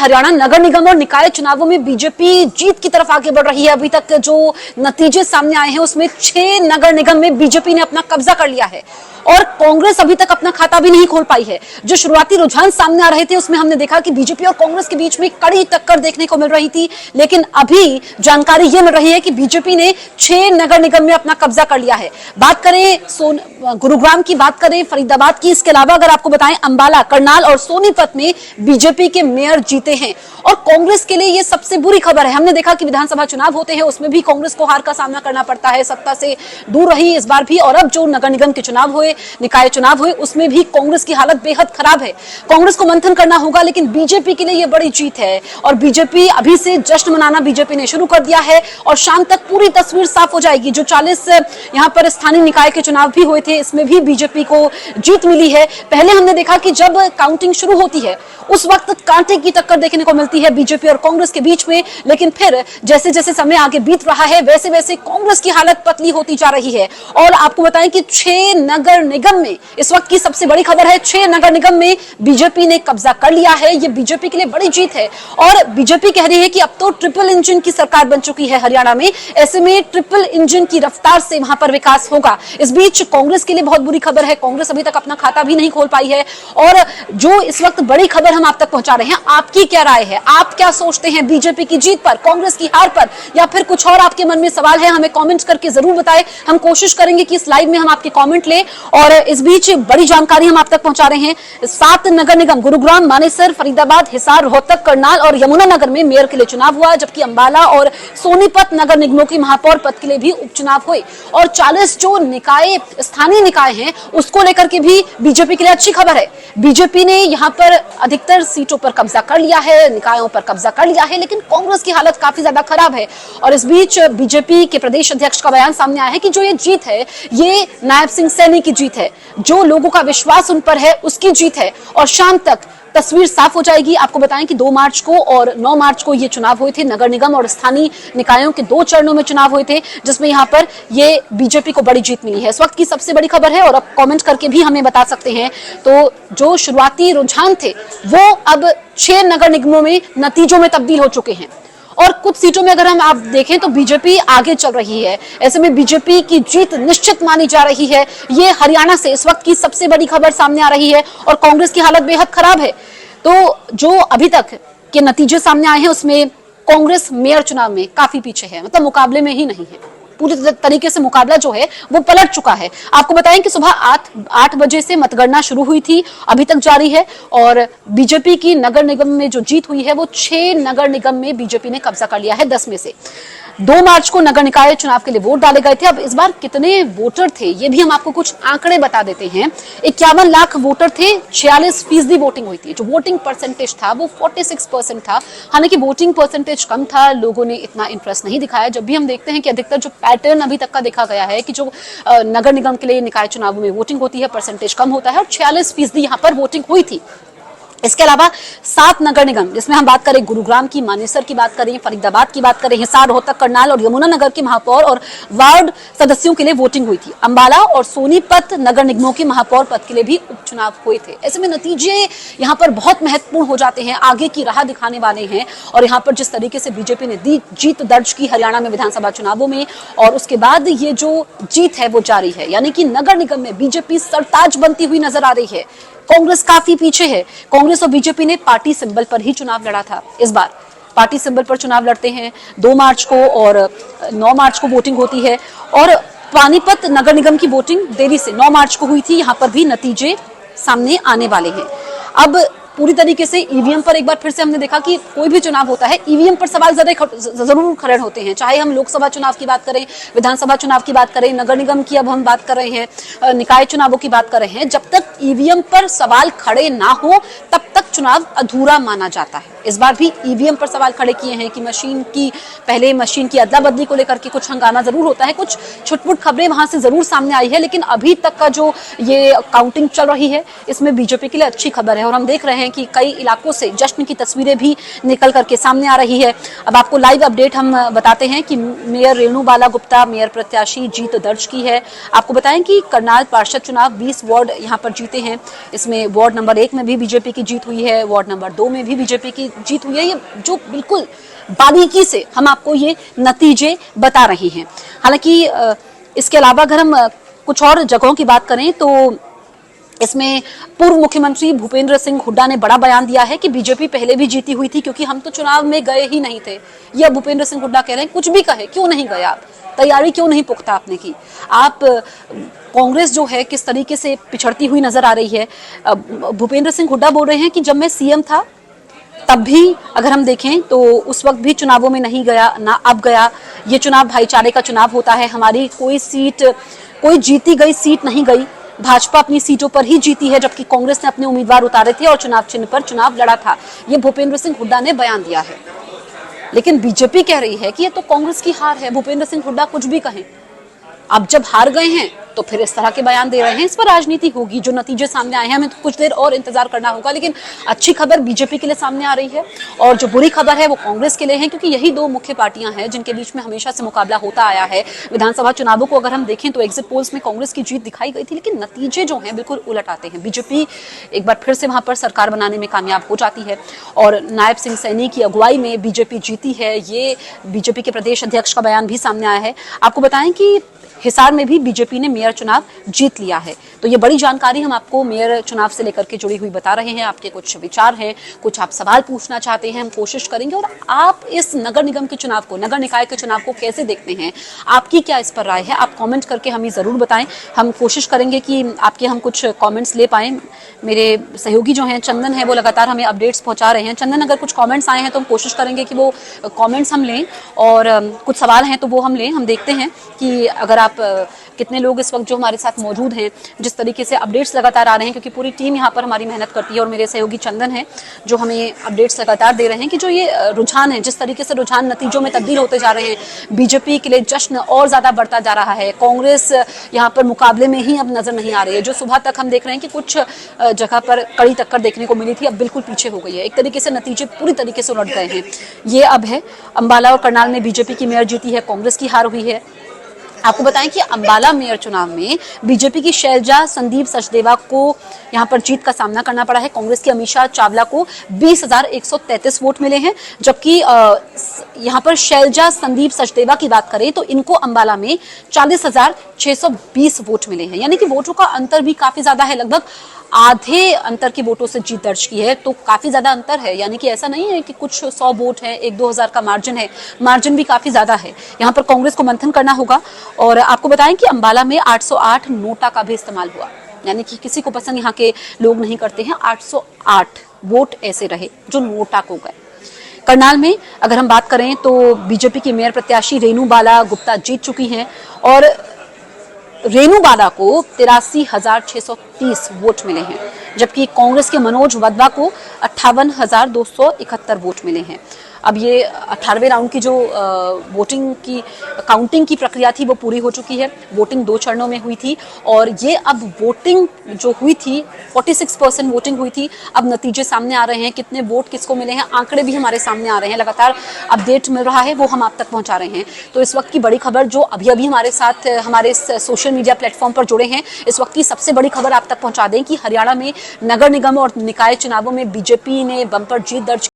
हरियाणा नगर निगम और निकाय चुनावों में बीजेपी जीत की तरफ आगे बढ़ रही है। अभी तक जो नतीजे सामने आए हैं उसमें 6 नगर निगम में बीजेपी ने अपना कब्जा कर लिया है और कांग्रेस अभी तक अपना खाता भी नहीं खोल पाई है। जो शुरुआती रुझान सामने आ रहे थे उसमें हमने देखा कि बीजेपी और कांग्रेस के बीच में कड़ी टक्कर देखने को मिल रही थी, लेकिन अभी जानकारी यह मिल रही है कि बीजेपी ने 6 नगर निगम में अपना कब्जा कर लिया है। बात करें गुरुग्राम की, बात करें फरीदाबाद की, इसके अलावा अगर आपको बताएं अंबाला, करनाल और सोनीपत में बीजेपी के मेयर जीते हैं और कांग्रेस के लिए यह सबसे बुरी खबर है। हमने देखा कि विधानसभा चुनाव होते हैं उसमें भी कांग्रेस को हार का सामना करना पड़ता है, सत्ता से दूर रही इस बार भी, और अब जो नगर निगम के चुनाव हुए, निकाय चुनाव हुए, उसमें भी कांग्रेस की हालत बेहद खराब है। कांग्रेस को मंथन करना होगा, लेकिन बीजेपी के लिए यह बड़ी जीत है और बीजेपी अभी से जश्न मनाना बीजेपी ने शुरू कर दिया है और शाम तक पूरी तस्वीर साफ हो जाएगी। जो 40 यहां पर स्थानीय निकाय के चुनाव भी हुए थे, इसमें भी बीजेपी को जीत मिली है। पहले हमने देखा कि जब काउंटिंग शुरू होती है उस वक्त कांटे की टक्कर देखने को मिलती है बीजेपी और कांग्रेस के बीच में, लेकिन फिर जैसे जैसे समय आगे बीत रहा है वैसे वैसे कांग्रेस की हालत पतली होती जा रही है। और आपको बताएं कि 6 नगर निगम में इस वक्त की सबसे बड़ी खबर है, 6 नगर निगम में बीजेपी ने कब्जा कर लिया है। यह बीजेपी के लिए बड़ी जीत है और बीजेपी कह रही है कि अब तो ट्रिपल इंजन की सरकार बन चुकी है हरियाणा में, ऐसे में ट्रिपल इंजन की रफ्तार से वहां पर विकास होगा। इस बीच कांग्रेस के लिए बहुत बुरी खबर है, कांग्रेस अभी तक अपना खाता भी नहीं खोल पाई है और जो इस वक्त बड़ी खबर हम आप तक पहुंचा रहे हैं, आपकी क्या राय है? आप क्या सोचते हैं बीजेपी की जीत पर, कांग्रेस की हार पर, या फिर कुछ और आपके मन में सवाल है? हमें कमेंट्स करके जरूर बताएं। हम कोशिश करेंगे कि इस लाइव में हम आपके कमेंट लें। और इस बीच बड़ी जानकारी हम आप तक पहुंचा रहे हैं, 7 नगर निगम गुरुग्राम, मानेसर, फरीदाबाद, हिसार, रोहतक, करनाल और यमुनानगर में मेयर के लिए चुनाव हुआ, जबकि अंबाला और सोनीपत नगर निगमों की महापौर पद के लिए भी उपचुनाव हुए। और 40 जो निकाय, स्थानीय निकाय हैं, उसको लेकर के भी बीजेपी के लिए अच्छी खबर है। बीजेपी ने यहां पर अधिकतर सीटों पर कब्जा कर लिया है, निकायों पर कब्जा कर लिया है, लेकिन कांग्रेस की हालत काफी ज्यादा खराब है। और इस बीच बीजेपी के प्रदेश अध्यक्ष का बयान सामने आया है कि जो ये जीत है ये नायब सिंह सैनी की जीत है, जो लोगों का विश्वास उन पर है उसकी जीत है और शाम तक तस्वीर साफ हो जाएगी। आपको बताएं कि 2 मार्च को और 9 मार्च को ये चुनाव हुए थे, नगर निगम और स्थानीय निकायों के 2 चरणों में चुनाव हुए थे, जिसमें यहां पर ये बीजेपी को बड़ी जीत मिली है। इस वक्त की सबसे बड़ी खबर है और आप कमेंट करके भी हमें बता सकते हैं। तो जो शुरुआती रुझान थे वो अब 6 नगर निगमों में नतीजों में तब्दील हो चुके हैं और कुछ सीटों में अगर हम आप देखें तो बीजेपी आगे चल रही है। ऐसे में बीजेपी की जीत निश्चित मानी जा रही है। ये हरियाणा से इस वक्त की सबसे बड़ी खबर सामने आ रही है और कांग्रेस की हालत बेहद खराब है। तो जो अभी तक के नतीजे सामने आए हैं उसमें कांग्रेस मेयर चुनाव में काफी पीछे है, मतलब मुकाबले में ही नहीं है। पूरी तरीके से मुकाबला जो है वो पलट चुका है। आपको बताएं कि सुबह 8 बजे से मतगणना शुरू हुई थी, अभी तक जारी है और बीजेपी की नगर निगम में जो जीत हुई है वो 6 नगर निगम में बीजेपी ने कब्जा कर लिया है 10 में से। 2 मार्च को नगर निकाय चुनाव के लिए वोट डाले गए थे। अब इस बार कितने वोटर थे ये भी हम आपको कुछ आंकड़े बता देते हैं। 51 लाख वोटर थे, 46% वोटिंग हुई थी। जो वोटिंग परसेंटेज था वो 46% था। हालांकि वोटिंग परसेंटेज कम था, लोगों ने इतना इंटरेस्ट नहीं दिखाया। जब भी हम देखते हैं कि अधिकतर जो पैटर्न अभी तक का देखा गया है कि जो नगर निगम के लिए निकाय चुनाव में वोटिंग होती है परसेंटेज कम होता है और 46% यहाँ पर वोटिंग हुई थी। इसके अलावा 7 नगर निगम, जिसमें हम बात करें गुरुग्राम की, मानेसर की बात करें, फरीदाबाद की बात करें, हिसार, रोहतक, करनाल और यमुनानगर के महापौर और वार्ड सदस्यों के लिए वोटिंग हुई थी। अंबाला और सोनीपत नगर निगमों के महापौर पद के लिए भी उपचुनाव हुए थे। ऐसे में नतीजे यहाँ पर बहुत महत्वपूर्ण हो जाते हैं, आगे की राह दिखाने वाले हैं। और यहाँ पर जिस तरीके से बीजेपी ने जीत दर्ज की हरियाणा में विधानसभा चुनावों में और उसके बाद ये जो जीत है वो जारी है, यानी कि नगर निगम में बीजेपी सरताज बनती हुई नजर आ रही है। कांग्रेस काफी पीछे है। कांग्रेस और बीजेपी ने पार्टी सिंबल पर ही चुनाव लड़ा था। इस बार पार्टी सिंबल पर चुनाव लड़ते हैं। 2 मार्च को और 9 मार्च को वोटिंग होती है और पानीपत नगर निगम की वोटिंग देरी से 9 मार्च को हुई थी। यहाँ पर भी नतीजे सामने आने वाले हैं। अब पूरी तरीके से ईवीएम पर एक बार फिर से हमने देखा कि कोई भी चुनाव होता है ईवीएम पर सवाल जरूर खड़े होते हैं, चाहे हम लोकसभा चुनाव की बात करें, विधानसभा चुनाव की बात करें, नगर निगम की अब हम बात कर रहे हैं, निकाय चुनावों की बात कर रहे हैं। जब तक ईवीएम पर सवाल खड़े ना हो तब तक चुनाव अधूरा माना जाता है। इस बार भी ईवीएम पर सवाल खड़े किए हैं कि पहले मशीन की अदला बदली को लेकर के कुछ हंगामा जरूर होता है, कुछ छुटपुट खबरें वहां से जरूर सामने आई है, लेकिन अभी तक का जो ये काउंटिंग चल रही है इसमें बीजेपी के लिए अच्छी खबर है। और हम देख रहे हैं कि कई इलाकों से जश्न की तस्वीरें भी निकल करके सामने आ रही है। अब आपको लाइव अपडेट हम बताते हैं कि मेयर रेणु बाला गुप्ता मेयर प्रत्याशी जीत दर्ज की है। आपको बताएं कि करनाल पार्षद चुनाव 20 वार्ड यहाँ पर जीते हैं। इसमें वार्ड नंबर 1 में भी बीजेपी की जीत हुई है, वार्ड नंबर 2 में भी बीजेपी की जीत हुई है, ये जो बिल्कुल बारीकी से हम आपको ये नतीजे बता रहे हैं। हालांकि इसके अलावा अगर हम कुछ और जगहों की बात करें तो इसमें पूर्व मुख्यमंत्री भूपेंद्र सिंह हुड्डा ने बड़ा बयान दिया है कि बीजेपी पहले भी जीती हुई थी क्योंकि हम तो चुनाव में गए ही नहीं थे। यह भूपेंद्र सिंह हुड्डा कह रहे हैं, कुछ भी कहे, क्यों नहीं गए आप, तैयारी क्यों नहीं पुख्ता आपने की। आप कांग्रेस जो है किस तरीके से पिछड़ती हुई नजर आ रही है। भूपेंद्र सिंह हुड्डा बोल रहे हैं कि जब मैं सीएम था तब भी अगर हम देखें तो उस वक्त भी चुनावों में नहीं गया, ना अब गया। ये चुनाव भाईचारे का चुनाव होता है, हमारी कोई जीती गई सीट नहीं गई, भाजपा अपनी सीटों पर ही जीती है, जबकि कांग्रेस ने अपने उम्मीदवार उतारे थे और चुनाव चिन्ह पर चुनाव लड़ा था। ये भूपेंद्र सिंह हुड्डा ने बयान दिया है। लेकिन बीजेपी कह रही है कि ये तो कांग्रेस की हार है, भूपेंद्र सिंह हुड्डा कुछ भी कहें। अब जब हार गए हैं तो फिर इस तरह के बयान दे रहे हैं। इस पर राजनीति होगी, जो नतीजे सामने आए हैं हमें तो कुछ देर और इंतजार करना होगा। लेकिन अच्छी खबर बीजेपी के लिए सामने आ रही है और जो बुरी खबर है वो कांग्रेस के लिए है, क्योंकि यही दो मुख्य पार्टियां हैं जिनके बीच में हमेशा से मुकाबला होता आया है। विधानसभा चुनावों को अगर हम देखें तो एग्जिट पोल्स में कांग्रेस की जीत दिखाई गई थी, लेकिन नतीजे जो हैं बिल्कुल उलट आते हैं। बीजेपी एक बार फिर से वहां पर सरकार बनाने में कामयाब हो जाती है और नायब सिंह सैनी की अगुवाई में बीजेपी जीती है। ये बीजेपी के प्रदेश अध्यक्ष का बयान भी सामने आया है। आपको बताएं कि हिसार में भी बीजेपी ने मेयर चुनाव जीत लिया है। तो ये बड़ी जानकारी हम आपको मेयर चुनाव से लेकर के जुड़ी हुई बता रहे हैं। आपके कुछ विचार हैं, कुछ आप सवाल पूछना चाहते हैं, हम कोशिश करेंगे। और आप इस नगर निगम के चुनाव को, नगर निकाय के चुनाव को कैसे देखते हैं, आपकी क्या इस पर राय है, आप कमेंट करके हमें जरूर बताएं। हम कोशिश करेंगे कि आपके हम कुछ कमेंट्स ले पाएं। मेरे सहयोगी जो हैं चंदन है, वो लगातार हमें अपडेट्स पहुंचा रहे हैं। चंदन, अगर कुछ कमेंट्स आए हैं तो हम कोशिश करेंगे कि वो कमेंट्स हम लें और कुछ सवाल हैं तो वो हम लें। हम देखते हैं कि अगर आप कितने लोग इस वक्त जो हमारे साथ मौजूद हैं, जिस तरीके से अपडेट्स लगातार आ रहे हैं, क्योंकि पूरी टीम यहाँ पर हमारी मेहनत करती है और मेरे सहयोगी चंदन है जो हमें अपडेट्स लगातार दे रहे हैं कि जो ये रुझान है, जिस तरीके से रुझान नतीजों में तब्दील होते जा रहे हैं। बीजेपी के लिए जश्न और ज्यादा बढ़ता जा रहा है, कांग्रेस यहाँ पर मुकाबले में ही अब नजर नहीं आ रही है। जो सुबह तक हम देख रहे हैं कि कुछ जगह पर कड़ी टक्कर देखने को मिली थी, अब बिल्कुल पीछे हो गई है। एक तरीके से नतीजे पूरी तरीके से उलट गए हैं। ये अब है अंबाला और करनाल में बीजेपी की मेयर जीती है, कांग्रेस की हार हुई है। आपको बताएं कि अंबाला मेयर चुनाव में बीजेपी की शैलजा संदीप सचदेवा को यहां पर जीत का सामना करना पड़ा है। कांग्रेस की अमीषा चावला को 20,133 वोट मिले हैं, जबकि यहां पर शैलजा संदीप सचदेवा की बात करें तो इनको अंबाला में 40,620 वोट मिले हैं। यानी कि वोटों का अंतर भी काफी ज्यादा है, लगभग आधे अंतर की वोटों से जीत दर्ज की है। तो काफी ज्यादा अंतर है, यानी कि ऐसा नहीं है कि कुछ 100 वोट है, 1-2 हजार का मार्जिन है, मार्जिन भी काफी ज्यादा है। यहाँ पर कांग्रेस को मंथन करना होगा। और आपको बताएं कि अंबाला में 808 नोटा का भी इस्तेमाल हुआ, यानी कि किसी को पसंद यहाँ के लोग नहीं करते हैं। 808 वोट ऐसे रहे जो नोटा को गए। करनाल में अगर हम बात करें तो बीजेपी की मेयर प्रत्याशी रेणु बाला गुप्ता जीत चुकी हैं और रेणु बाला को 83,630 वोट मिले हैं, जबकि कांग्रेस के मनोज वधवा को 58,271 वोट मिले हैं। अब ये 18वें राउंड की जो वोटिंग की काउंटिंग की प्रक्रिया थी वो पूरी हो चुकी है। वोटिंग 2 चरणों में हुई थी और ये अब वोटिंग जो हुई थी 46% वोटिंग हुई थी। अब नतीजे सामने आ रहे हैं, कितने वोट किसको मिले हैं, आंकड़े भी हमारे सामने आ रहे हैं, लगातार अपडेट मिल रहा है, वो हम आप तक पहुंचा रहे हैं। तो इस वक्त की बड़ी खबर जो अभी अभी हमारे साथ हमारे सोशल मीडिया प्लेटफॉर्म पर जुड़े हैं, इस वक्त की सबसे बड़ी खबर आप तक पहुंचा दें कि हरियाणा में नगर निगम और निकाय चुनावों में बीजेपी ने बंपर जीत दर्ज